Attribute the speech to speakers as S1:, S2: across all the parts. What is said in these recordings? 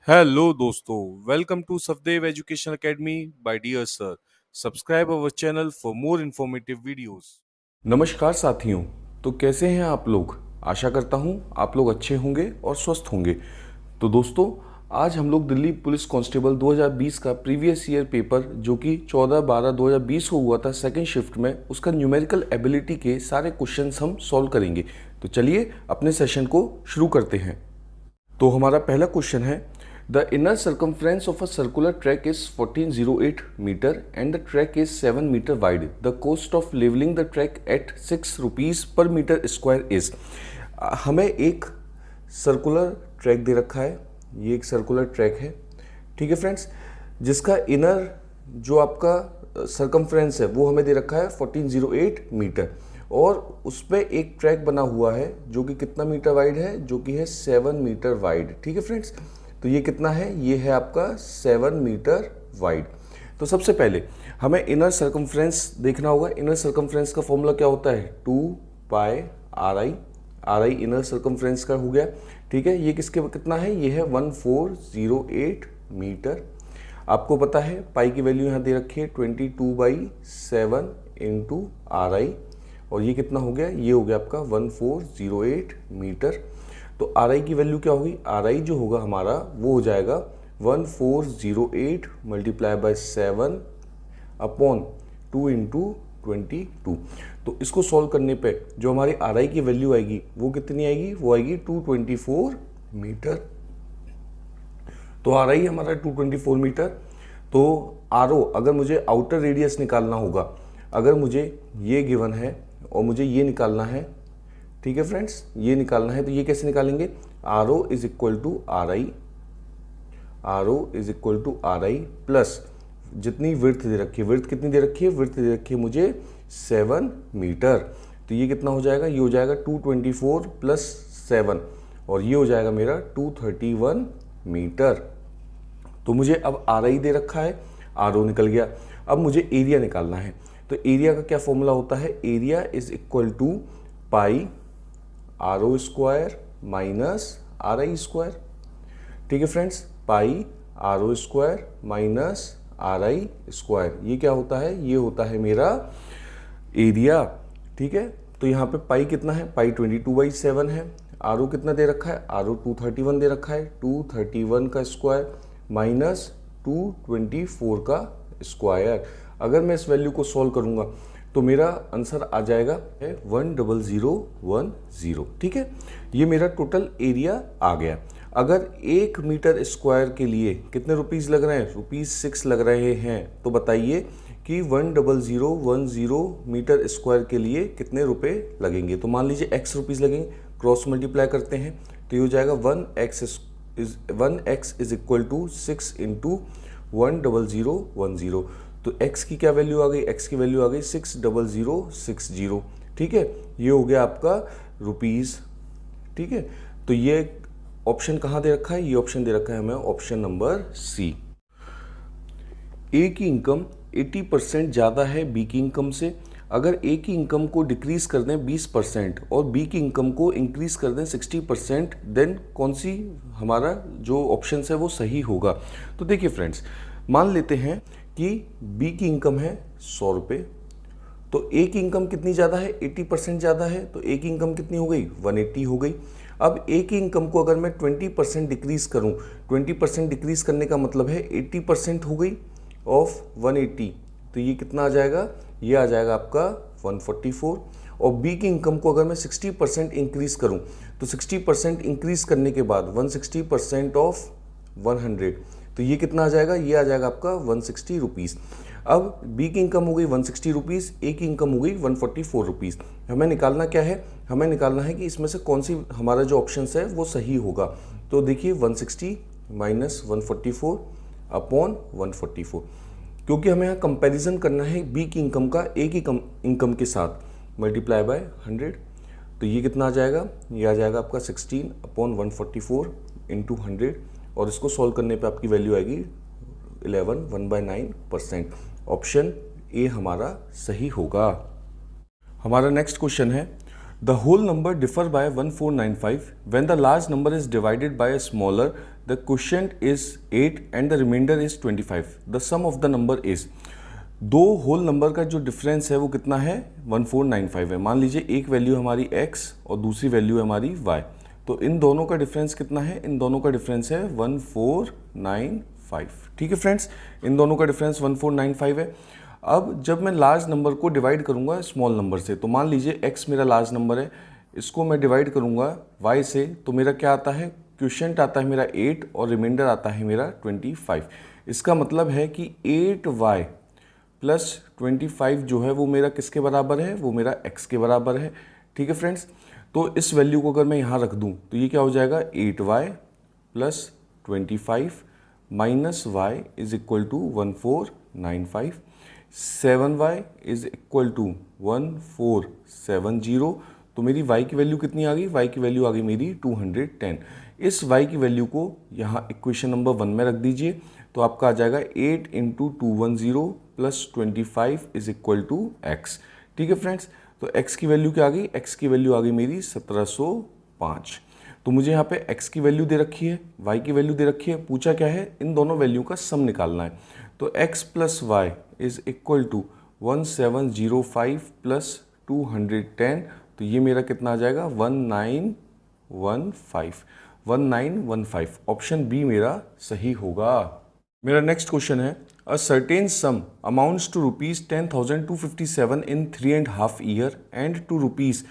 S1: Hello दोस्तों, welcome to Safdev education academy by dear sir. Subscribe our channel for more informative videos.
S2: नमस्कार साथियों। तो कैसे हैं आप लोग? आशा करता हूं आप लोग अच्छे होंगे और स्वस्थ होंगे। तो दोस्तों, आज हम लोग दिल्ली पुलिस कांस्टेबल 2020 का प्रीवियस ईयर पेपर जो कि 14/12/2020 को हुआ था सेकंड शिफ्ट में, उसका न्यूमेरिकल एबिलिटी के सारे क्वेश्चंस हम सॉल्व करेंगे। तो चलिए अपने सेशन को शुरू करते हैं। तो हमारा पहला क्वेश्चन है, the inner circumference of a circular track is 1408 metre and the track is 7 metre wide. The cost of levelling the track at 6 rupees per metre square is. हमें एक सर्कुलर ट्रैक दे रखा है, ये एक सर्कुलर ट्रैक है, ठीक है friends, जिसका इनर जो आपका सर्कमफ्रेंस है वो हमें दे रखा है 1408 मीटर और उस पर एक ट्रैक बना हुआ है जो कि कितना मीटर वाइड है, जो कि है 7 मीटर वाइड। ठीक है फ्रेंड्स, तो ये कितना है, ये है आपका 7 मीटर वाइड। तो सबसे पहले हमें इनर सर्कमफ्रेंस देखना होगा। इनर सर्कमफ्रेंस का फॉर्मूला क्या होता है, 2 pi R I. R I inner circumference का हो गया, ठीक है। ये किसके कितना है, ये है 1408 मीटर। आपको पता है पाई की वैल्यू यहाँ दे रखी है 22/7 इंटू आर आई, और ये कितना हो गया, ये हो गया आपका 1408 मीटर। तो आर आई की वैल्यू क्या होगी, आर आई जो होगा हमारा वो हो जाएगा 1408 मल्टीप्लाई बाय 7 अपॉन 2 इंटू 22। तो इसको सॉल्व करने पे जो हमारी आर आई की वैल्यू आएगी वो कितनी आएगी, वो आएगी 224 मीटर। तो आर आई हमारा 224 मीटर। तो आर ओ, अगर मुझे आउटर रेडियस निकालना होगा, अगर मुझे ये गिवन है और मुझे ये निकालना है, ठीक है फ्रेंड्स, ये निकालना है, तो ये कैसे निकालेंगे, R O is equal to R I, R O is equal to R I plus जितनी विड्थ दे रखी है, विड्थ कितनी दे रखी है, विड्थ दे रखी है मुझे 7 मीटर। तो ये कितना हो जाएगा, ये हो जाएगा 224 प्लस 7 और ये हो जाएगा मेरा 231 मीटर। तो मुझे अब आर आई दे रखा है, आर ओ निकल गया। अब मुझे एरिया निकालना है। तो एरिया का क्या फॉर्मूला होता है, area is equal to pi R O square minus R I square. ठीक है friends, pi R O square minus R I square, ये क्या होता है, ये होता है मेरा एरिया। ठीक है, तो यहाँ पे पाई कितना है, पाई 22/7 है। आर ओ कितना दे रखा है, आर ओ 231 दे रखा है, 231 का स्क्वायर माइनस 224 का स्क्वायर। अगर मैं इस वैल्यू को सॉल्व करूंगा तो मेरा आंसर आ जाएगा 10010। ठीक है, ये मेरा टोटल एरिया आ गया। अगर 1 मीटर स्क्वायर के लिए कितने रुपीस लग रहे हैं, ₹6 लग रहे हैं, तो बताइए कि 10010 मीटर स्क्वायर के लिए कितने रुपए लगेंगे। तो मान लीजिए x रुपीस लगेंगे, क्रॉस मल्टीप्लाई करते हैं तो ये हो जाएगा 1x is equal to 6 into 10010। तो x की क्या वैल्यू आ गई, x की वैल्यू आ गई 60060। ठीक है, ये हो गया आपका रुपीस। ठीक है, तो ये ऑप्शन कहाँ दे रखा है, ये ऑप्शन दे रखा है हमें ऑप्शन नंबर सी। ए की इनकम 80% ज़्यादा है बी की इनकम से। अगर ए की इनकम को डिक्रीज कर दें 20% और बी की इनकम को इंक्रीज कर दें 60%, देन कौन सी हमारा जो ऑप्शन है वो सही होगा। तो देखिए फ्रेंड्स, मान लेते हैं कि बी की इनकम है 100 रुपये, तो ए की इनकम कितनी ज़्यादा है, 80% ज़्यादा है, तो ए की इनकम कितनी हो गई, 180 हो गई। अब ए की इनकम को अगर मैं 20% डिक्रीज करूं, 20% डिक्रीज करने का मतलब है 80% हो गई ऑफ 180, तो ये कितना आ जाएगा, ये आ जाएगा आपका 144। और बी की इनकम को अगर मैं 60% इंक्रीज करूं, तो 60% इंक्रीज करने के बाद 160% ऑफ 100, तो ये कितना आ जाएगा, ये आ जाएगा आपका 160 रुपीज़। अब बी की इनकम हो गई 160 रुपीज़, ए की इनकम हो गई 144 रुपीज़। हमें निकालना क्या है, हमें निकालना है कि इसमें से कौन सी हमारा जो ऑप्शन है वो सही होगा। तो देखिए 160 माइनस 144 अपॉन 144, क्योंकि हमें यहाँ कंपैरिजन करना है बी की इनकम का ए की इनकम के साथ, मल्टीप्लाई बाय 100। तो ये कितना आ जाएगा, ये आ जाएगा आपका 16 अपॉन 144 इंटू 100, और इसको सॉल्व करने पे आपकी वैल्यू आएगी 1/9%। ऑप्शन ए हमारा सही होगा। हमारा नेक्स्ट क्वेश्चन है, the whole number differ by 1495 when the large number is divided by a smaller the quotient is 8 and the reminder is 25 the sum of the number is. दो whole number का जो difference है वो कितना है 1495 है। मान लीजिए एक वैल्यू हमारी x और दूसरी वैल्यू है हमारी y, तो इन दोनों का डिफरेंस कितना है, इन दोनों का डिफरेंस है 1495। ठीक है फ्रेंड्स, इन दोनों का डिफरेंस 1495 है। अब जब मैं लार्ज नंबर को डिवाइड करूंगा स्मॉल नंबर से, तो मान लीजिए x मेरा लार्ज नंबर है, इसको मैं डिवाइड करूंगा y से, तो मेरा क्या आता है, क्वोशिएंट आता है मेरा 8 और रिमाइंडर आता है मेरा 25। इसका मतलब है कि 8y प्लस 25 जो है वो मेरा किसके बराबर है, वो मेरा x के बराबर है। ठीक है फ्रेंड्स, तो इस वैल्यू को अगर मैं यहाँ रख दूँ तो ये क्या हो जाएगा, 8y plus 25 minus y is equal to 1495, 7y is equal to 1470। तो मेरी y की वैल्यू कितनी आ गई, y की वैल्यू आ गई मेरी 210। इस y की वैल्यू को यहाँ इक्वेशन नंबर 1 में रख दीजिए, तो आपका आ जाएगा 8 into 210 plus 25 is equal to x। ठीक है फ्रेंड्स, तो x की वैल्यू क्या आ गई, x की वैल्यू आ गई मेरी 1705। तो मुझे यहाँ पे x की वैल्यू दे रखी है, y की वैल्यू दे रखी है, पूछा क्या है, इन दोनों वैल्यू का सम निकालना है। तो x plus y is equal to 1705 plus 210, तो ये मेरा कितना आ जाएगा 1915। ऑप्शन बी मेरा सही होगा। मेरा नेक्स्ट क्वेश्चन है, a certain sum amounts to rupees 10,257 in 3.5 year and to rupees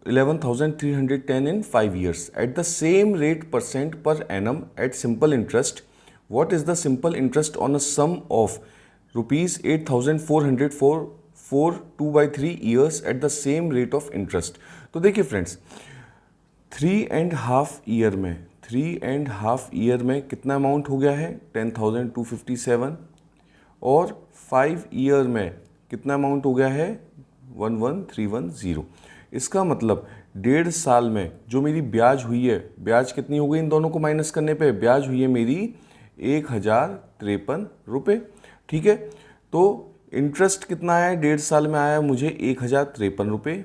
S2: 11,310 in 5 years at the same rate percent per annum at simple interest. What is the simple interest on a sum of rupees 8,400 for 2/3 years at the same rate of interest? तो देखिए friends, 3.5 year में कितना amount हो गया है 10,257 और 5 year में कितना अमाउंट हो गया है 11,310। इसका मतलब 1.5 साल में जो मेरी ब्याज हुई है, ब्याज कितनी हो गई, इन दोनों को माइनस करने पे ब्याज हुई है मेरी 1,053 रुपये। ठीक है, तो इंटरेस्ट कितना आया है 1.5 साल में, आया मुझे 1,053 रुपये।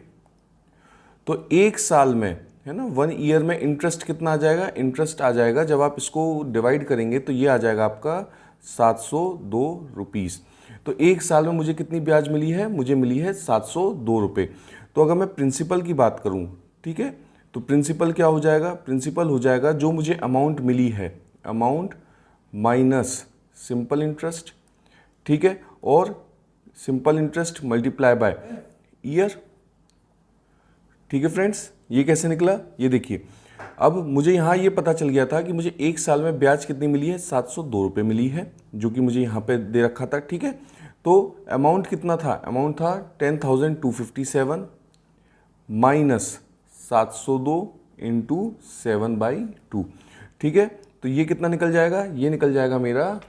S2: तो 1 साल में है ना, 1 ईयर में इंटरेस्ट कितना आ जाएगा, इंटरेस्ट आ जाएगा जब आप इसको डिवाइड करेंगे तो ये आ जाएगा आपका 702 रुपीज़। तो 1 साल में मुझे कितनी ब्याज मिली है, मुझे मिली है 702 रुपये। तो अगर मैं प्रिंसिपल की बात करूं, ठीक है, तो प्रिंसिपल क्या हो जाएगा, प्रिंसिपल हो जाएगा जो मुझे अमाउंट मिली है, अमाउंट माइनस सिंपल इंटरेस्ट। ठीक है, और simple interest multiply by year. ठीक है फ्रेंड्स, ये कैसे निकला, ये देखिए। अब मुझे यहाँ ये पता चल गया था कि मुझे 1 साल में ब्याज कितनी मिली है, 702 रुपये मिली है, जो कि मुझे यहाँ पे दे रखा था। ठीक है, तो अमाउंट कितना था, अमाउंट था 10,257 माइनस 702 इंटू 7/2। ठीक है, तो ये कितना निकल जाएगा, ये निकल जाएगा मेरा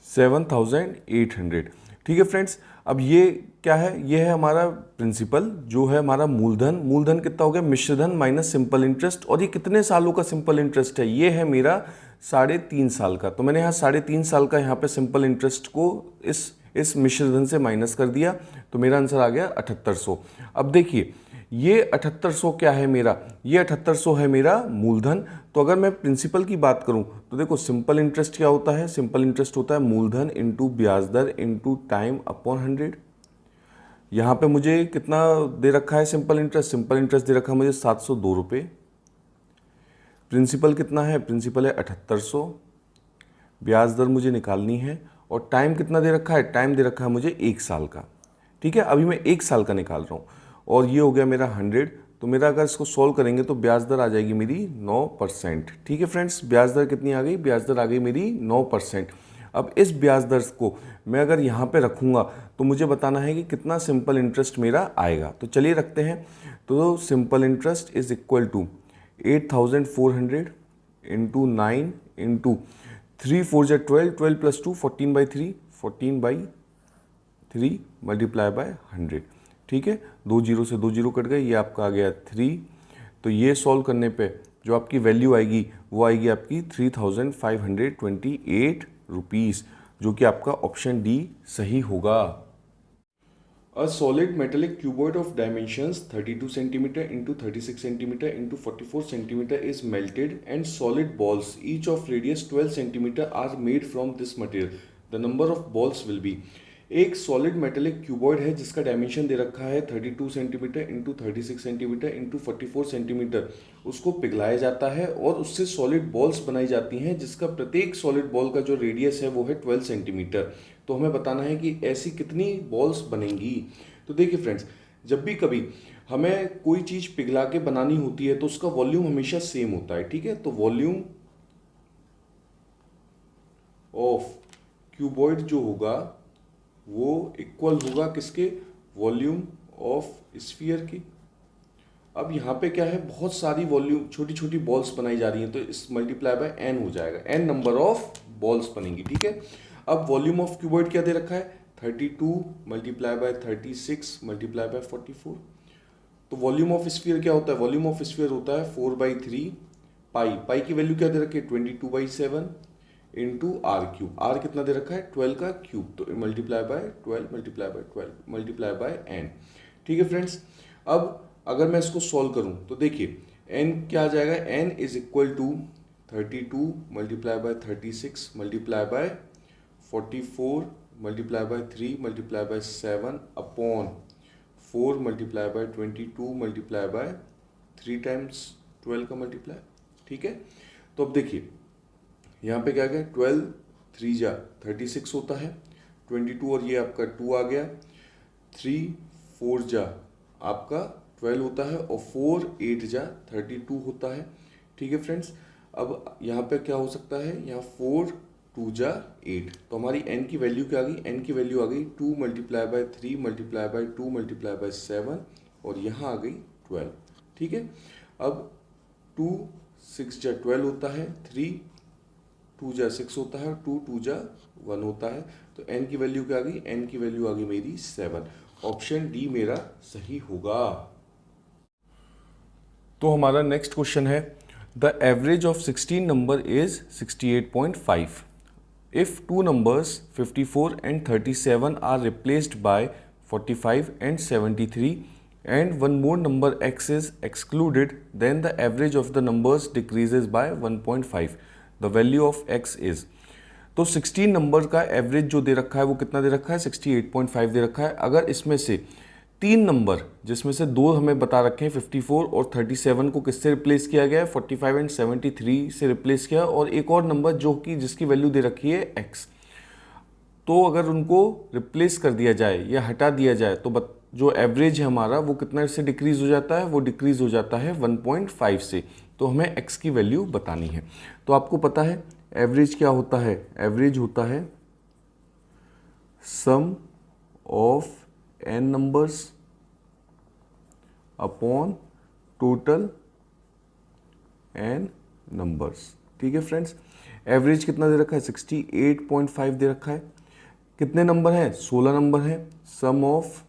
S2: 7,800। ठीक है फ्रेंड्स, अब ये क्या है, ये है हमारा प्रिंसिपल जो है हमारा मूलधन। मूलधन कितना हो गया, मिश्रधन माइनस सिंपल इंटरेस्ट। और ये कितने सालों का सिंपल इंटरेस्ट है, ये है मेरा 3.5 साल का। तो मैंने यहाँ 3.5 साल का यहाँ पे सिंपल इंटरेस्ट को इस मिश्रधन से माइनस कर दिया, तो मेरा आंसर आ गया 7800। अब देखिए ये 7800 क्या है मेरा, ये 7800 है मेरा मूलधन। तो अगर मैं प्रिंसिपल की बात करूं तो देखो सिंपल इंटरेस्ट क्या होता है, सिंपल इंटरेस्ट होता है मूलधन इंटू ब्याज दर इंटू टाइम अपॉन 100। यहाँ पे मुझे कितना दे रखा है सिंपल इंटरेस्ट, सिंपल इंटरेस्ट दे रखा है मुझे 702 रुपये। प्रिंसिपल कितना है, प्रिंसिपल है 7800। ब्याज दर मुझे निकालनी है और टाइम कितना दे रखा है, टाइम दे रखा है मुझे 1 साल का। ठीक है, अभी मैं 1 साल का निकाल रहा हूँ और ये हो गया मेरा 100। तो मेरा अगर इसको सॉल्व करेंगे तो ब्याज दर आ जाएगी मेरी 9%। ठीक है फ्रेंड्स, ब्याज दर कितनी आ गई, ब्याज दर आ गई मेरी 9%। अब इस ब्याज दर को मैं अगर यहाँ पे रखूँगा तो मुझे बताना है कि कितना सिंपल इंटरेस्ट मेरा आएगा। तो चलिए रखते हैं। तो simple interest is equal to 8,400 into 9 into 3 4 जा 12, 12 प्लस 2 14/3, 14/3 मल्टीप्लाई बाय 100। ठीक है, 2 जीरो से 2 जीरो कट गए, ये आपका आ गया 3। तो ये सॉल्व करने पे जो आपकी वैल्यू आएगी वो आएगी आपकी 3,528 रुपीज़, जो कि आपका ऑप्शन डी सही होगा। A solid metallic cuboid of dimensions 32 centimeter into 36 centimeter into 44 centimeter is melted and solid balls each of radius 12 centimeter are made from this material. The number of balls will be. एक solid metallic cuboid है जिसका dimension दे रखा है 32 centimetre into 36 centimetre into 44 centimetre. उसको पिघलाया जाता है और उससे सॉलिड बॉल्स बनाई जाती हैं जिसका प्रत्येक सॉलिड बॉल का जो रेडियस है वो है 12 सेंटीमीटर. तो हमें बताना है कि ऐसी कितनी बॉल्स बनेंगी. तो देखिए फ्रेंड्स, जब भी कभी हमें कोई चीज़ पिघला के बनानी होती है तो उसका वॉल्यूम हमेशा सेम होता है. ठीक है, तो वॉल्यूम ऑफ क्यूबॉइड जो होगा वो इक्वल होगा किसके, वॉल्यूम ऑफ स्फीयर की. अब यहाँ पे क्या है, बहुत सारी वॉल्यूम छोटी छोटी बॉल्स बनाई जा रही हैं तो इस मल्टीप्लाई बाय एन हो जाएगा, एन नंबर ऑफ बॉल्स बनेंगी. ठीक है, अब वॉल्यूम ऑफ क्यूबॉइड क्या दे रखा है 32 मल्टीप्लाई बाय 36 मल्टीप्लाई बाय 44. तो वॉल्यूम ऑफ स्फीयर क्या होता है, वॉल्यूम ऑफ स्फीयर होता है 4/3 पाई. पाई की वैल्यू क्या दे रखी है 22/7 इंटू आर क्यूब. आर कितना दे रखा है 12 का क्यूब, तो multiply by 12 multiply by 12 multiply by n. ठीक है फ्रेंड्स, अब अगर मैं इसको सॉल्व करूं तो देखिए एन क्या आ जाएगा, n is equal to 32 multiply by 36 multiply by 44 multiply by 3 multiply by 7 upon 4 multiply by 22 multiply by 3 times 12 का मल्टीप्लाई. ठीक है, तो अब देखिए यहाँ पे क्या गया 12 3 जा 36 होता है, 22 और ये आपका 2 आ गया, 3 4 जा आपका 12 होता है और 4 8 जा 32 होता है. ठीक है फ्रेंड्स, अब यहाँ पे क्या हो सकता है, यहाँ 4 2 जा 8, तो हमारी n की वैल्यू क्या आ गई, n की वैल्यू आ गई 2 multiply by 3 multiply bye 2 multiply by 7 और यहाँ आ गई 12. ठीक है, अब 2 6 जा 12 होता है, 3 2 जा 6 होता है, 2 2 जा 1 होता है, तो n की वैल्यू क्या आ गई, n की वैल्यू आ गई मेरी 7. ऑप्शन डी मेरा सही होगा. तो हमारा नेक्स्ट क्वेश्चन है the average of 16 number is 68.5. If two numbers 54 and 37 are replaced by 45 and 73 and one more number x is excluded, then the average of the numbers decreases by 1.5. The value of x is. तो 16 number का average जो दे रखा है वो कितना दे रखा है 68.5 दे रखा है. अगर इसमें से 3 नंबर जिसमें से 2 हमें बता रखे हैं 54 और 37 को किससे रिप्लेस किया गया है 45 एंड 73 से रिप्लेस किया, और एक और नंबर जो कि जिसकी वैल्यू दे रखी है x. तो अगर उनको रिप्लेस कर दिया जाए या हटा दिया जाए तो जो एवरेज है हमारा वो कितना से डिक्रीज हो जाता है, वो डिक्रीज हो जाता है 1.5 से. तो हमें x की वैल्यू बतानी है. तो आपको पता है एवरेज क्या होता है, एवरेज होता है sum of n numbers upon total n numbers. ठीक है फ्रेंड्स, एवरेज कितना दे रखा है 68.5 दे रखा है. कितने नंबर हैं 16 नंबर हैं. सम ऑफ,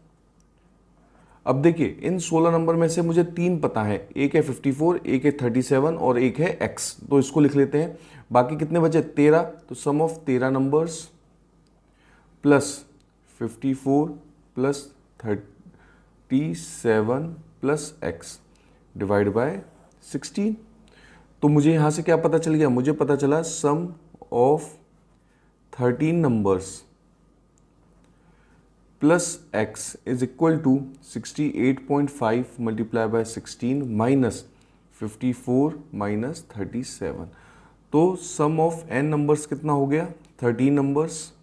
S2: अब देखिए इन 16 नंबर में से मुझे 3 पता है, एक है 54, एक है 37 और एक है x, तो इसको लिख लेते हैं. बाकी कितने बचे 13, तो sum of 13 numbers plus 54 plus 37 plus x divide by 16. तो मुझे यहाँ से क्या पता चल गया, मुझे पता चला sum of 13 numbers plus x is equal to 68.5 multiply by 16 minus 54 minus 37. तो सम ऑफ n नंबर्स कितना हो गया 13 नंबर्स,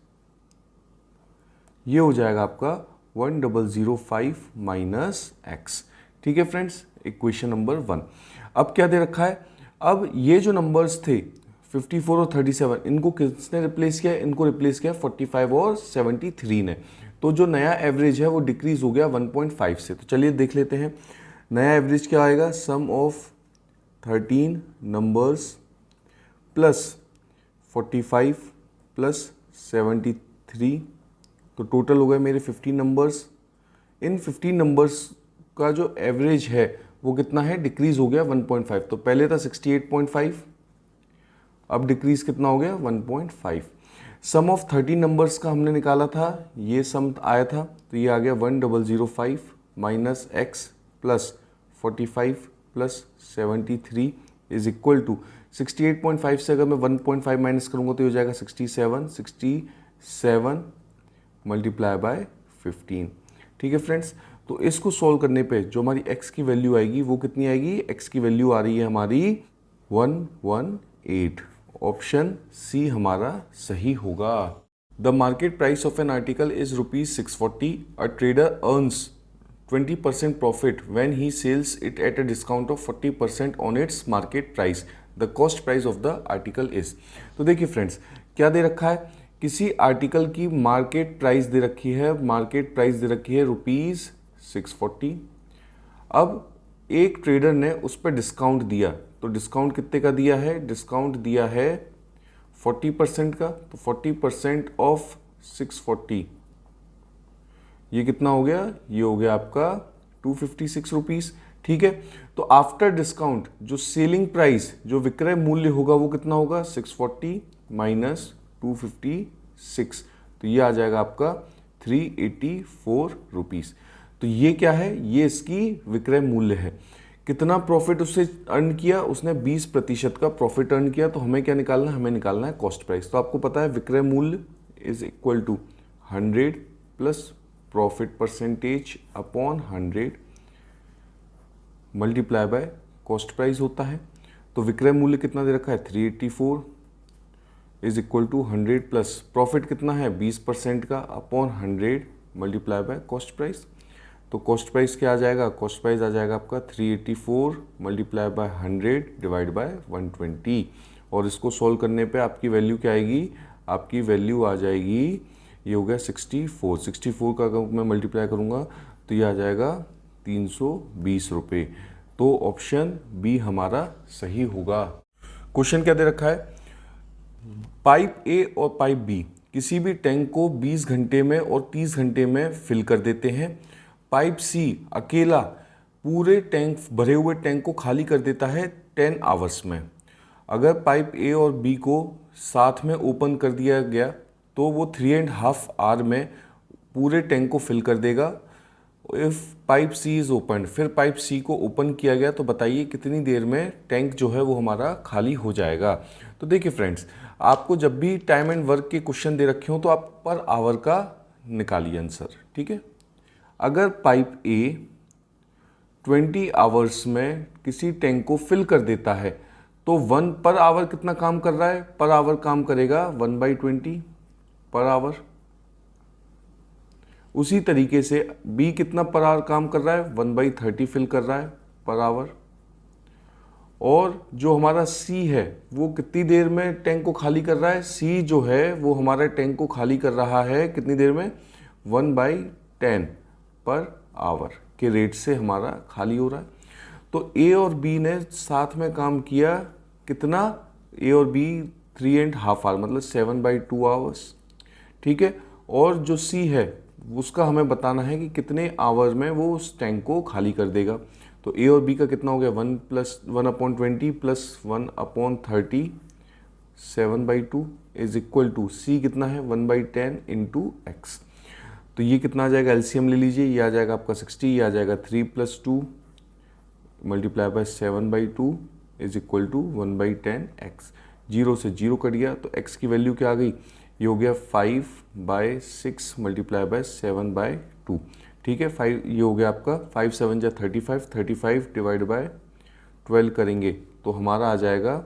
S2: ये हो जाएगा आपका 1005 माइनस x. ठीक है फ्रेंड्स, इक्वेशन नंबर 1. अब क्या दे रखा है, अब ये जो नंबर्स थे 54 और 37 इनको किसने रिप्लेस किया, इनको रिप्लेस किया 45 और 73 ने. तो जो नया एवरेज है वो डिक्रीज हो गया 1.5 से. तो चलिए देख लेते हैं नया एवरेज क्या आएगा, सम ऑफ 13 नंबर्स प्लस 45 प्लस 73, तो टोटल हो गए मेरे 15 नंबर्स. इन 15 नंबर्स का जो एवरेज है वो कितना है, डिक्रीज हो गया 1.5. तो पहले था 68.5, अब डिक्रीज कितना हो गया 1.5. सम ऑफ 13 नंबर्स का हमने निकाला था, ये सम आया था, तो ये आ गया 1005 minus x plus 45 plus 73 is equal to 68.5 से अगर मैं 1.5 माइनस करूँगा तो ये हो जाएगा 67 मल्टीप्लाई बाय 15। ठीक है फ्रेंड्स, तो इसको सॉल्व करने पे जो हमारी x की वैल्यू आएगी वो कितनी आएगी, x की वैल्यू आ रही है हमारी 118। ऑप्शन सी हमारा सही होगा। The market price of an article is ₹640। A trader earns 20% profit when he sells it at a discount of 40% on its market price. The cost price of the article is. तो देखिए friends, क्या दे रखा है, किसी article की market price दे रखी है, market price दे रखी है ₹640। अब एक ट्रेडर ने उस पर डिस्काउंट दिया, तो डिस्काउंट कितने का दिया है, डिस्काउंट दिया है 40% का, तो 40% ऑफ 640 ये कितना हो गया, ये हो गया आपका 256 रुपीज़। ठीक है, तो आफ्टर डिस्काउंट जो सेलिंग प्राइस, जो विक्रय मूल्य होगा वो कितना होगा, 640 माइनस 256, तो ये आ जाएगा आपका 384 रुपीज़। तो ये क्या है, ये इसकी विक्रय मूल्य है। कितना प्रॉफिट उससे अर्न किया, उसने 20% का प्रॉफिट अर्न किया। तो हमें क्या निकालना है, हमें निकालना है कॉस्ट प्राइस। तो आपको पता है विक्रय मूल्य is equal to 100 plus profit percentage upon 100 multiply by cost price होता है। तो विक्रय मूल्य कितना दे रखा है, 384 is equal to 100 plus profit कितना है 20% का upon 100 multiply by cost price. तो कॉस्ट प्राइस क्या आ जाएगा, कॉस्ट प्राइस आ जाएगा आपका 384 मल्टीप्लाई बाय 100 डिवाइड बाय 120। और इसको सॉल्व करने पे आपकी वैल्यू क्या आएगी, आपकी वैल्यू आ जाएगी, ये हो गया 64 का अगर मैं मल्टीप्लाई करूँगा तो ये आ जाएगा 320 रुपये। तो ऑप्शन बी हमारा सही होगा। क्वेश्चन क्या दे रखा है, पाइप ए और पाइप बी किसी भी टैंक को 20 घंटे में और 30 घंटे में फिल कर देते हैं। पाइप सी अकेला पूरे टैंक, भरे हुए टैंक को खाली कर देता है 10 आवर्स में। अगर पाइप ए और बी को साथ में ओपन कर दिया गया तो वो 3.5 आवर में पूरे टैंक को फिल कर देगा। If pipe C is open, फिर पाइप सी को ओपन किया गया तो बताइए कितनी देर में टैंक जो है वो हमारा खाली हो जाएगा। तो देखिए फ्रेंड्स, आपको जब भी टाइम एंड वर्क के क्वेश्चन दे रखे हो तो आप पर आवर का निकालिए आंसर। ठीक है, अगर पाइप ए 20 आवर्स में किसी टैंक को फिल कर देता है तो 1 पर आवर कितना काम कर रहा है, पर आवर काम करेगा 1/20 पर आवर। उसी तरीके से बी कितना पर आवर काम कर रहा है, 1/30 फिल कर रहा है पर आवर। और जो हमारा सी है वो कितनी देर में टैंक को खाली कर रहा है, सी जो है वो हमारा टैंक को खाली कर रहा है कितनी देर में, 1/10 पर आवर के रेट से हमारा खाली हो रहा है। तो ए और बी ने साथ में काम किया कितना, ए और बी 3.5 आवर मतलब 7/2 आवर्स। ठीक है, और जो सी है उसका हमें बताना है कि कितने आवर में वो उस टैंक को खाली कर देगा। तो ए और बी का कितना हो गया, 1/20 प्लस 1/30 7/2 इज इक्वल टू सी कितना है 1/10 इंटू एक्स। तो ये कितना आ जाएगा, एलसीएम ले लीजिए, ये आ जाएगा आपका 60, ये आ जाएगा 3 + 2 multiply by 7/2 is equal to 1/10 x. 0 से 0 कट गया तो x की वैल्यू क्या आ गई, ये हो गया 5/6 मल्टीप्लाई बाय 7/2। ठीक है, 5 ये हो गया आपका 5 7 जा 35, 35 डिवाइड बाय 12 करेंगे तो हमारा आ जाएगा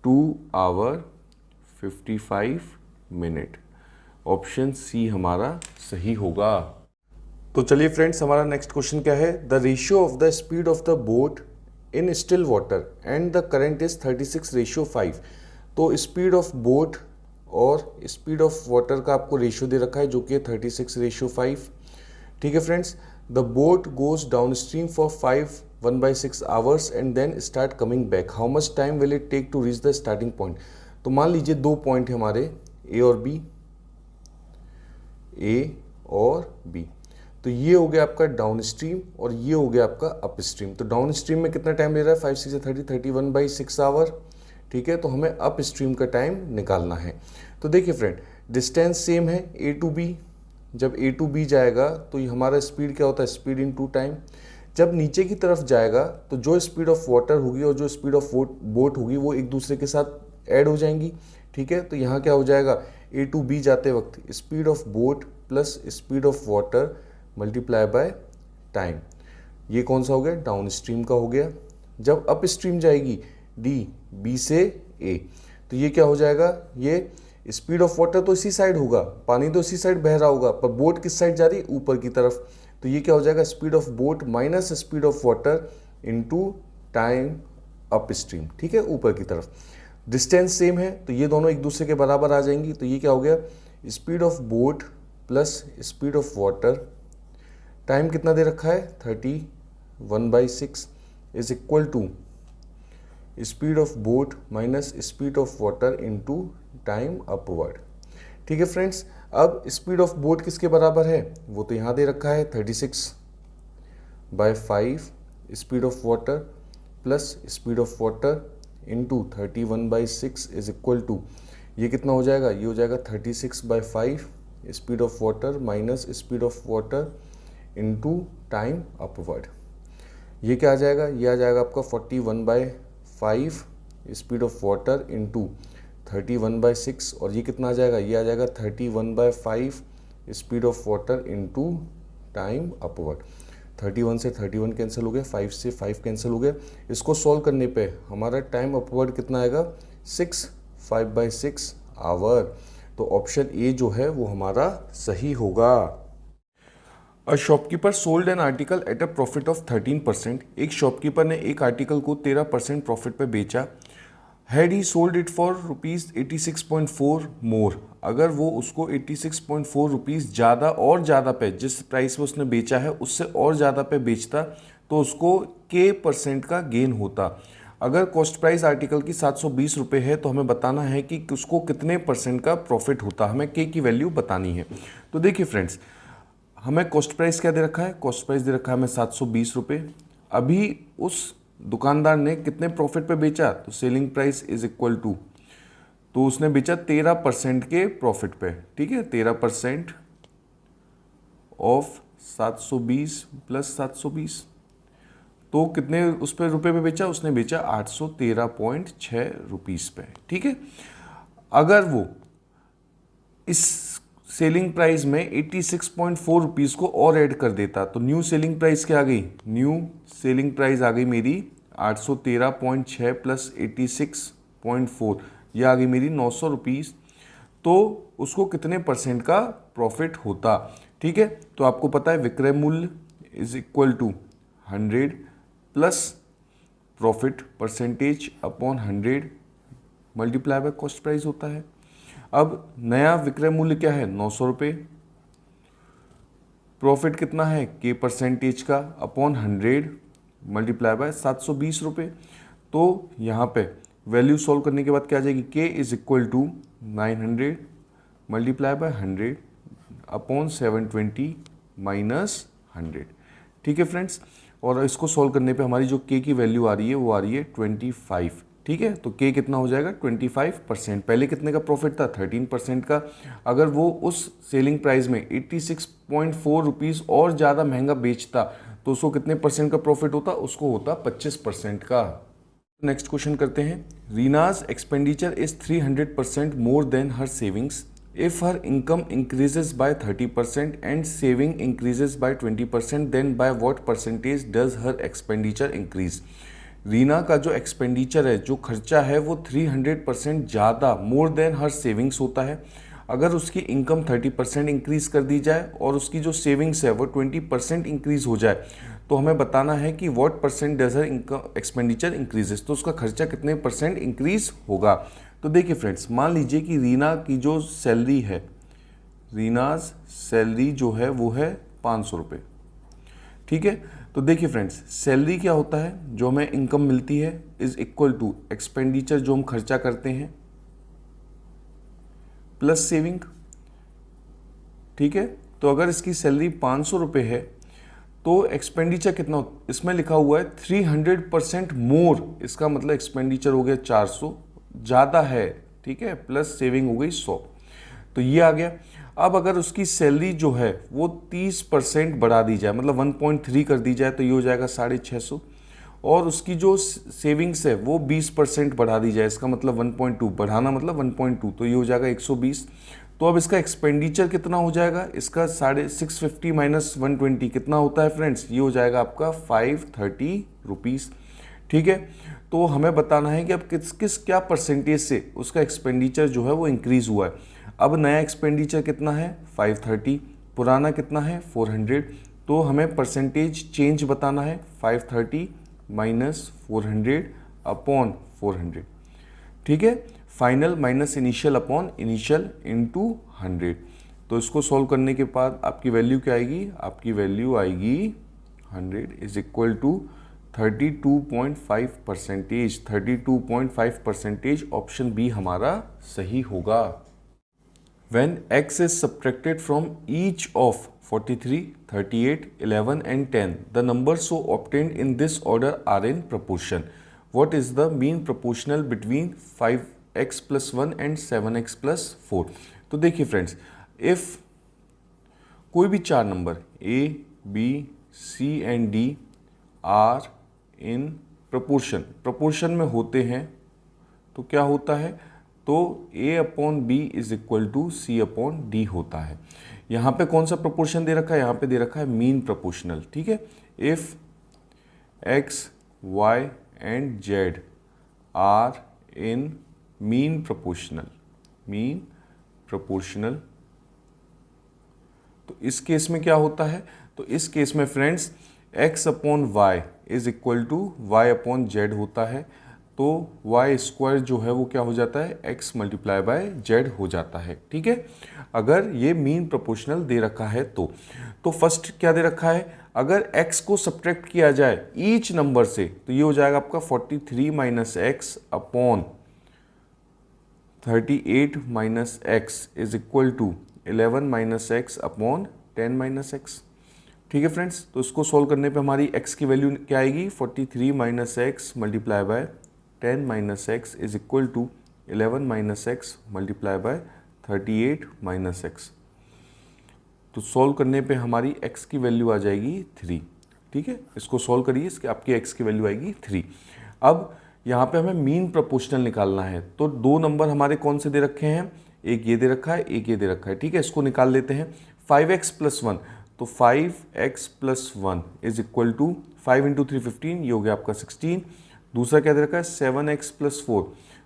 S2: 2 आवर 55 मिनट। ऑप्शन सी हमारा सही होगा। तो चलिए फ्रेंड्स, हमारा नेक्स्ट क्वेश्चन क्या है, the ratio of the speed of the boat in still water and the current is 36:5। तो स्पीड ऑफ बोट और स्पीड ऑफ वाटर का आपको रेशियो दे रखा है जो कि 36:5। ठीक है friends, the boat goes downstream for 1/6 hours and then start coming back, how much time will it take to reach the starting point. तो मान लीजिए 2 पॉइंट है हमारे ए और बी, ए और बी। तो ये हो गया आपका डाउन स्ट्रीम और ये हो गया आपका अप स्ट्रीम। तो डाउन स्ट्रीम में कितना टाइम ले रहा है, 5 6 30 31/6 आवर। ठीक है, तो हमें अप स्ट्रीम का टाइम निकालना है। तो देखिए फ्रेंड, डिस्टेंस सेम है ए टू बी, जब ए टू बी जाएगा तो ये हमारा स्पीड क्या होता है, स्पीड इन टू टाइम। जब नीचे की तरफ जाएगा तो जो स्पीड ऑफ वाटर होगी और जो स्पीड ऑफ बोट होगी वो एक दूसरे के साथ ऐड हो जाएंगी। ठीक है, तो यहाँ क्या हो जाएगा, ए टू बी जाते वक्त speed of boat plus speed of water multiply by time. ये कौन सा हो गया, डाउन स्ट्रीम का हो गया। जब अप स्ट्रीम जाएगी डी, बी से ए, तो ये क्या हो जाएगा, ये स्पीड ऑफ वाटर तो इसी साइड होगा, पानी तो इसी साइड बह रहा होगा, पर बोट किस साइड जा रही है, ऊपर की तरफ। तो ये क्या हो जाएगा, speed of boat minus speed of water into time up stream. ठीक है, ऊपर की तरफ। डिस्टेंस सेम है तो ये दोनों एक दूसरे के बराबर आ जाएंगी। तो ये क्या हो गया, speed of boat plus speed of water, time कितना दे रखा है 31/6 is equal to speed of boat minus speed of water into time upward. ठीक है फ्रेंड्स, अब स्पीड ऑफ बोट किसके बराबर है, वो तो यहाँ दे रखा है 36/5 speed of water plus speed of water into 31/6 is equal to, ये कितना हो जाएगा, ये हो जाएगा 36/5 speed of water minus speed of water into time upward. ये क्या आ जाएगा, ये आ जाएगा आपका 41/5 स्पीड ऑफ वाटर इंटू 31/6, और ये कितना आ जाएगा, ये आ जाएगा 31/5 speed of water into time upward. 31 से 31 कैंसिल हो गया, 5 से 5 कैंसिल हो गया। इसको सॉल्व करने पे हमारा टाइम अपवर्ड कितना आएगा, 5/6 आवर। तो ऑप्शन ए जो है वो हमारा सही होगा। A shopkeeper sold an article at a profit of 13%। एक शॉपकीपर ने एक आर्टिकल को 13% प्रॉफिट पे बेचा। Had he sold it for ₹86.4 मोर। अगर वो उसको 86.4 रुपीज़ ज़्यादा और ज़्यादा पे, जिस प्राइस पे उसने बेचा है उससे और ज़्यादा पे बेचता, तो उसको K% का गेन होता। अगर कॉस्ट प्राइस आर्टिकल की 720 रुपये है तो हमें बताना है कि उसको कितने % का प्रॉफिट होता, हमें K की वैल्यू बतानी है। तो देखिए फ्रेंड्स, हमें कॉस्ट प्राइस क्या दे रखा है, कॉस्ट प्राइस दे रखा है हमें 720 रुपये। अभी उस दुकानदार ने कितने प्रॉफिट पे बेचा, तो selling price is equal to, तो उसने बेचा 13% के प्रॉफिट पे। ठीक है, 13% ऑफ 720 प्लस 720, तो कितने उस पर रुपये पे बेचा, उसने बेचा 813.6 रुपीज़ पे। ठीक है, अगर वो इस सेलिंग प्राइस में 86.4 रुपीज़ को और ऐड कर देता, तो न्यू सेलिंग प्राइस क्या आ गई, न्यू सेलिंग प्राइस आ गई मेरी 813.6 प्लस 86.4, यह आ गई मेरी 900 रुपीज़। तो उसको कितने % का प्रॉफिट होता। ठीक है, तो आपको पता है विक्रय मूल्य is equal to 100 plus profit percentage upon 100 multiply by cost price होता है। अब नया विक्रय मूल्य क्या है, 900 रुपये, प्रॉफिट कितना है K% का अपॉन 100 मल्टीप्लाई बाय 720 रुपये। तो यहाँ पे वैल्यू सॉल्व करने के बाद क्या आ जाएगी, K is equal to 900 multiply by 100 upon 720 minus 100। ठीक है फ्रेंड्स, और इसको सॉल्व करने पे हमारी जो K की वैल्यू आ रही है वो आ रही है 25। ठीक है, तो K कितना हो जाएगा 25%। पहले कितने का प्रॉफिट था, 13% का। अगर वो उस सेलिंग प्राइस में 86.4 रुपीज़ और ज़्यादा महंगा बेचता तो उसको कितने % का प्रॉफिट होता, उसको होता 25% का। नेक्स्ट क्वेश्चन करते हैं। Reena's expenditure is 300% more than her savings if her income increases by 30% and saving increases by 20%, then by what percentage does her expenditure increase. Reena का जो एक्सपेंडिचर है, जो खर्चा है, वो 300% ज़्यादा मोर देन हर सेविंग्स होता है। अगर उसकी इनकम 30% इंक्रीज कर दी जाए और उसकी जो सेविंग्स है वो 20% इंक्रीज हो जाए, तो हमें बताना है कि what % does her income expenditure increases, तो उसका खर्चा कितने % इंक्रीज होगा। तो देखिए फ्रेंड्स, मान लीजिए कि रीना की जो सैलरी है, रीनाज सैलरी जो है वो है 500 रुपये। ठीक है, तो देखिए फ्रेंड्स, सैलरी क्या होता है, जो हमें इनकम मिलती है, इज इक्वल टू एक्सपेंडिचर जो हम खर्चा करते हैं प्लस सेविंग। ठीक है, तो अगर इसकी सैलरी 500 रुपये है तो एक्सपेंडिचर कितना, इसमें लिखा हुआ है 300% मोर, इसका मतलब एक्सपेंडिचर हो गया 400 ज़्यादा है। ठीक है, प्लस सेविंग हो गई 100। तो ये आ गया। अब अगर उसकी सैलरी जो है वो 30% बढ़ा दी जाए, मतलब 1.3 कर दी जाए, तो ये हो जाएगा 650। और उसकी जो सेविंग्स है वो 20% बढ़ा दी जाए, इसका मतलब 1.2 बढ़ाना मतलब 1.2, तो ये हो जाएगा 120। तो अब इसका एक्सपेंडिचर कितना हो जाएगा, इसका 650 माइनस 120 कितना होता है फ्रेंड्स, ये हो जाएगा आपका 530 रुपीज़। ठीक है, तो हमें बताना है कि अब किस किस क्या परसेंटेज से उसका एक्सपेंडिचर जो है वो इंक्रीज़ हुआ है। अब नया एक्सपेंडिचर कितना है 530, पुराना कितना है 400, तो हमें परसेंटेज चेंज बताना है 530 माइनस 400 अपॉन 400। ठीक है, final minus initial upon initial into 100। तो इसको सॉल्व करने के बाद आपकी वैल्यू क्या आएगी, आपकी वैल्यू आएगी 100 is equal to 32.5%। 32.5% option B हमारा सही होगा। When x is subtracted from each of 43, 38, 11 and 10, the numbers so obtained in this order are in proportion. What is the mean proportional between 5x plus 1 and 7x plus 4? तो देखिए friends, if कोई भी चार number a, b, c and d are in proportion में होते हैं, तो क्या होता है, तो a upon B is equal to C upon D होता है। यहाँ पे कौन सा प्रोपोर्शन दे रखा है, यहाँ पे दे रखा है मीन प्रोपोर्शनल। ठीक है, if x, y and z are in mean proportional, तो इस केस में क्या होता है, तो इस केस में friends x upon y is equal to y upon z होता है। तो वाई स्क्वायर जो है वो क्या हो जाता है, x मल्टीप्लाई बाय जेड हो जाता है। ठीक है, अगर ये मीन प्रोपोर्शनल दे रखा है तो फर्स्ट क्या दे रखा है, अगर x को सब्ट्रैक्ट किया जाए ईच नंबर से, तो ये हो जाएगा आपका 43 minus x upon 38 minus x is equal to 11 minus x upon 10 minus x. ठीक है फ्रेंड्स, तो इसको सोल्व करने पे हमारी x की वैल्यू क्या आएगी, 43 minus x multiply by 10 minus x is equal to 11 minus x multiply by 38 minus x. तो सॉल्व करने पे हमारी x की वैल्यू आ जाएगी 3। ठीक है, इसको सॉल्व करिए, इसके आपकी x की वैल्यू आएगी 3। अब यहाँ पे हमें मीन प्रोपोर्शनल निकालना है, तो दो नंबर हमारे कौन से दे रखे हैं, एक ये दे रखा है, एक ये दे रखा है। ठीक है, इसको निकाल लेते हैं। 5x प्लस 1, तो 5x plus 1 is equal to 5 into 3 15, ये हो गया आपका 16। दूसरा क्या दे रखा है 7x प्लस 4,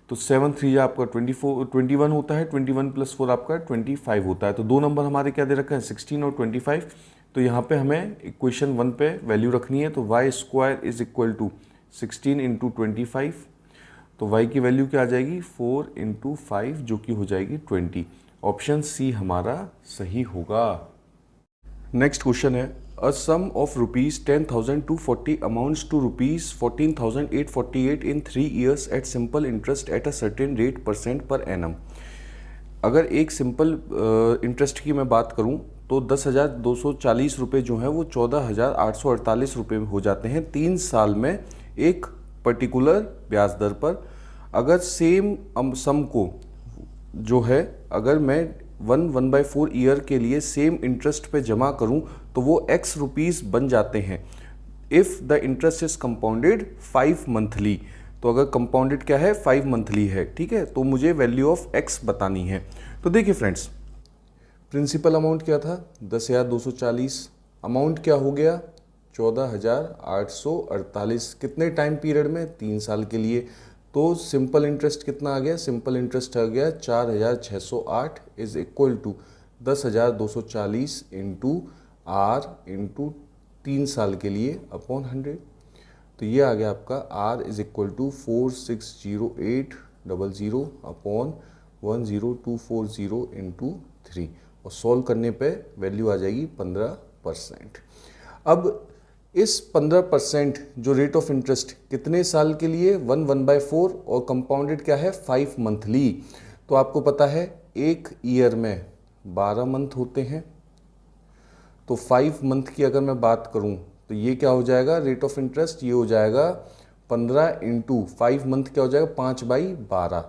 S2: तो 7 3 आपका 21 होता है, 21 प्लस 4 आपका 25 होता है। तो दो नंबर हमारे क्या दे रखा है 16 और 25। तो यहाँ पे हमें इक्वेशन 1 पे वैल्यू रखनी है, तो y square is equal to 16 into 25। तो y की वैल्यू क्या आ जाएगी 4 इंटू 5, जो कि हो जाएगी 20। ऑप्शन सी हमारा सही होगा। नेक्स्ट क्वेश्चन है, a sum of rupees 10,240 amounts to rupees 14,848 in 3 years at simple interest at a certain rate % per annum. अगर एक सिंपल इंटरेस्ट की मैं बात करूं तो 10,240 रुपये जो है वो 14,848 रुपये हो जाते हैं 3 साल में एक पर्टिकुलर ब्याज दर पर। अगर सेम सम को जो है अगर मैं 1/4 ईयर के लिए सेम इंटरेस्ट पे जमा करूं तो वो x रुपीज़ बन जाते हैं if the interest is compounded 5 monthly. तो अगर कंपाउंडेड क्या है 5 मंथली है, ठीक है, तो मुझे वैल्यू ऑफ x बतानी है। तो देखिए फ्रेंड्स, प्रिंसिपल अमाउंट क्या था 10,240, अमाउंट क्या हो गया 14,848, कितने टाइम पीरियड में 3 साल के लिए। तो सिंपल इंटरेस्ट कितना आ गया, सिंपल इंटरेस्ट आ गया 4,608 is equal to 10,240 into r into 3 साल के लिए अपॉन 100। तो ये आ गया आपका r is equal to 460800 upon 10240 into 3, और सॉल्व करने पे वैल्यू आ जाएगी 15%। अब इस 15% जो रेट ऑफ इंटरेस्ट कितने साल के लिए 1/4 और कंपाउंडेड क्या है 5 मंथली। तो आपको पता है एक ईयर में 12 मंथ होते हैं, तो 5 मंथ की अगर मैं बात करूं तो ये क्या हो जाएगा रेट ऑफ इंटरेस्ट, ये हो जाएगा 15 इंटू 5 मंथ क्या हो जाएगा 5/12।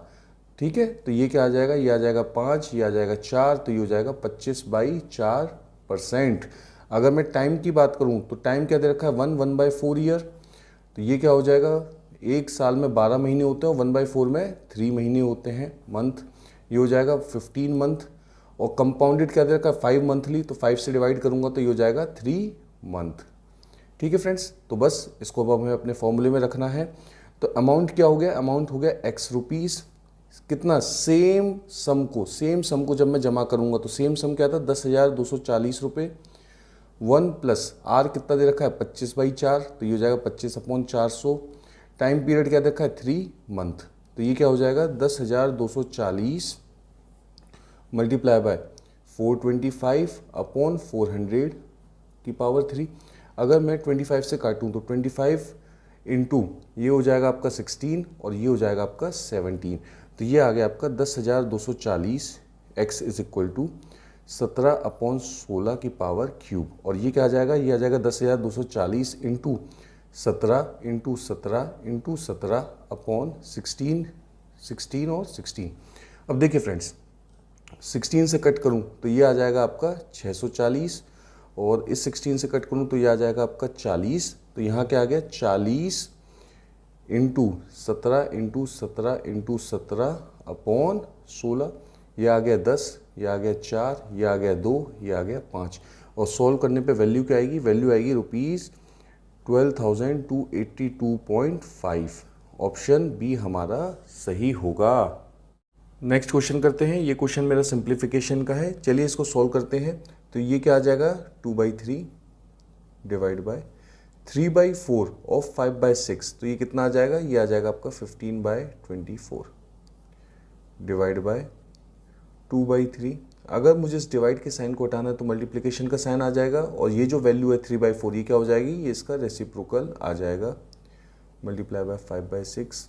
S2: ठीक है, तो ये क्या आ जाएगा, ये आ जाएगा 5, ये आ जाएगा 4, तो ये हो जाएगा 25/4%। अगर मैं टाइम की बात करूं तो टाइम क्या दे रखा है, 1/4 ईयर, तो ये क्या हो जाएगा, एक साल में 12 महीने होते हैं और 1/4 में 3 महीने होते हैं मंथ, ये हो जाएगा 15 मंथ। और कंपाउंडेड क्या दे रखा है, 5 मंथली, तो 5 से डिवाइड करूंगा तो ये हो जाएगा 3 मंथ। ठीक है फ्रेंड्स, तो बस इसको अब हमें अपने फॉर्मूले में रखना है। तो अमाउंट क्या हो गया, अमाउंट हो गया x रुपीज़, कितना, सेम सम को जब मैं जमा करूंगा तो सेम सम क्या था, 10,240 रुपये। 1 प्लस आर कितना दे रखा है, 25/4, तो ये हो जाएगा 25/400। टाइम पीरियड क्या दे रखा है, 3 मंथ, तो ये क्या हो जाएगा, 10,240 मल्टीप्लाई बाय 425/400 की पावर 3। अगर मैं 25 से काटूं तो 25 इंटू ये हो जाएगा आपका 16 और ये हो जाएगा आपका 17, तो ये आ गया आपका 10,240 x इज इक्वल टू 17/16 की पावर क्यूब। और ये क्या आ जाएगा, ये आ जाएगा 10,240 इंटू 17 इंटू 17 इंटू 17/16, 16 और 16। अब देखिए फ्रेंड्स, 16 से कट करूं तो ये आ जाएगा आपका 640, और इस 16 से कट करूं तो ये आ जाएगा आपका 40, तो यहाँ क्या आ गया, 40 इंटू 17 इंटू 17 इंटू 17/16, ये आ गया 10, ये आ गया 4, ये आ गया 2, ये आ गया 5। और सॉल्व करने पे वैल्यू क्या आएगी, वैल्यू आएगी ₹12,282.5। ऑप्शन बी हमारा सही होगा। नेक्स्ट क्वेश्चन करते हैं। ये क्वेश्चन मेरा सिंप्लीफिकेशन का है, चलिए इसको सॉल्व करते हैं। तो ये क्या आ जाएगा, 2/3 डिवाइड बाय 3/4 ऑफ 5/6, तो ये कितना आ जाएगा, ये आ जाएगा आपका 15/24 डिवाइड बाय 2/3। अगर मुझे इस डिवाइड के साइन को हटाना है तो मल्टीप्लिकेशन का साइन आ जाएगा, और ये जो वैल्यू है 3/4 ये क्या हो जाएगी, ये इसका रेसिप्रोकल आ जाएगा, मल्टीप्लाई बाय 5/6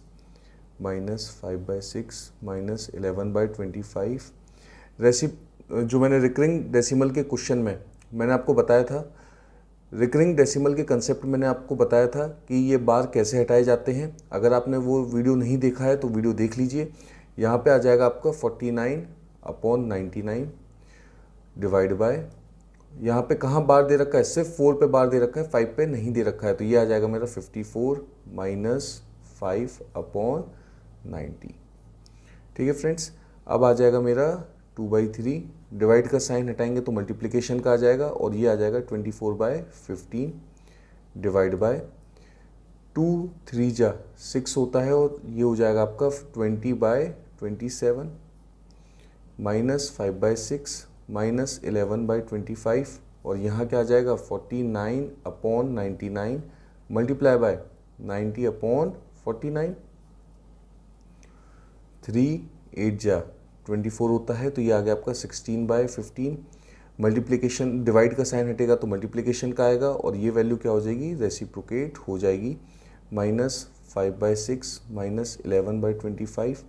S2: माइनस 5/6 माइनस 11/25। जो मैंने रिकरिंग डेसिमल के क्वेश्चन में मैंने आपको बताया था, रिकरिंग डेसिमल के कंसेप्ट मैंने आपको बताया था कि ये बार कैसे हटाए जाते हैं। अगर आपने वो वीडियो नहीं देखा है तो वीडियो देख लीजिए। यहाँ पे आ जाएगा आपका 49/99 डिवाइड बाय, यहाँ पे कहाँ बार दे रखा है, सिर्फ 4 पे बार दे रखा है, 5 पे नहीं दे रखा है, तो ये आ जाएगा मेरा 54 माइनस 5/90। ठीक है फ्रेंड्स, अब आ जाएगा मेरा 2/3, डिवाइड का साइन हटाएंगे तो मल्टीप्लिकेशन का आ जाएगा, और ये आ जाएगा 24/15 डिवाइड बाय 2 3 जा 6 होता है, और ये हो जाएगा आपका 20/27 माइनस 5/6 माइनस 11/25, और यहाँ क्या आ जाएगा 49/99 मल्टीप्लाई बाय 90/49। 3 8 जा 24 होता है, तो ये आ गया आपका 16/15। मल्टीप्लिकेशन, डिवाइड का साइन हटेगा तो मल्टीप्लिकेशन का आएगा, और ये वैल्यू क्या हो जाएगी, रेसिप्रोकेट हो जाएगी, माइनस 5/6 माइनस 11/25।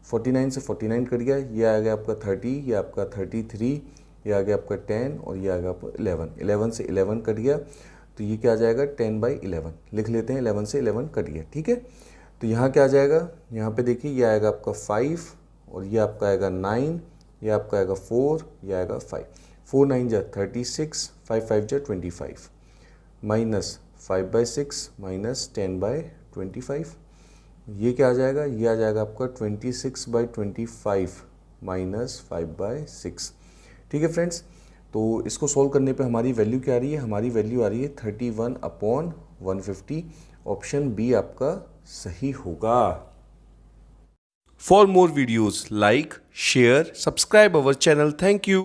S2: 49 से 49 कट गया, ये आ गया आपका 30, ये आपका 33, ये आ गया आपका 10, और ये आ गया आपका 11। 11 से 11 कट गया, तो ये क्या आ जाएगा 10/11 लिख लेते हैं, 11 से 11 कट गया। ठीक है, तो यहाँ क्या आ जाएगा, यहाँ पे देखिए ये आएगा आपका 5, और ये आपका आएगा 9, ये आपका आएगा 4, ये आएगा 5। 4 9 जा 36, 5 5 जा 25 माइनस 5/6 माइनस 10/25। ये क्या आ जाएगा, ये आ जाएगा आपका 26/25 माइनस 5/6। ठीक है फ्रेंड्स, तो इसको सॉल्व करने पे हमारी वैल्यू क्या आ रही है, हमारी वैल्यू आ रही है 31/150। ऑप्शन बी आपका सही होगा।
S1: For more videos, like, share, subscribe our channel. Thank you.